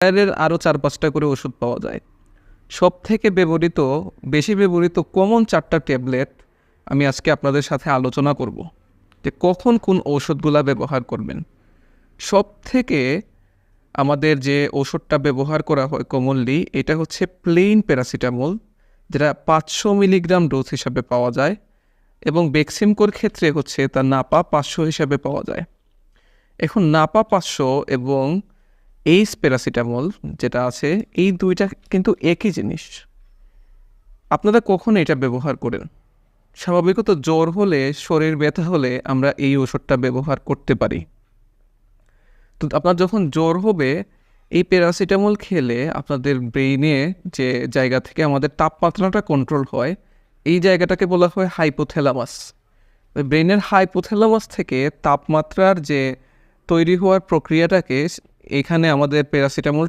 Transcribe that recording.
এর আরও 4-5টা করে ওষুধ পাওয়া যায়। সবথেকে বেশি ব্যবহৃত কমন 4টা ট্যাবলেট আমি আজকে আপনাদের সাথে আলোচনা করব যে কখন কোন ঔষধগুলা ব্যবহার করবেন। সবথেকে আমাদের যে ওষুধটা ব্যবহার করা হয় কমনলি এটা হচ্ছে প্লেন প্যারাসিটামল, যেটা 500 মিলিগ্রাম ডোজ হিসাবে পাওয়া যায়, এবং বেক্সিমকোর ক্ষেত্রে হচ্ছে তার নাপা 500 হিসাবে পাওয়া যায়। এখন নাপা 500 এবং এইস প্যারাসিটামল যেটা আছে, এই দুইটা কিন্তু একই জিনিস। আপনারা কখন এটা ব্যবহার করেন? স্বাভাবিকত জ্বর হলে, শরীর ব্যথা হলে আমরা এই ওষুধটা ব্যবহার করতে পারি। তো আপনার যখন জ্বর হবে, এই প্যারাসিটামল খেলে আপনাদের ব্রেইনে যে জায়গা থেকে আমাদের তাপমাত্রাটা কন্ট্রোল হয়, এই জায়গাটাকে বলা হয় হাইপোথ্যালামাস। ব্রেইনের হাইপোথ্যালামাস থেকে তাপমাত্রার যে তৈরি হওয়ার প্রক্রিয়াটাকে এখানে আমাদের প্যারাসিটামলটা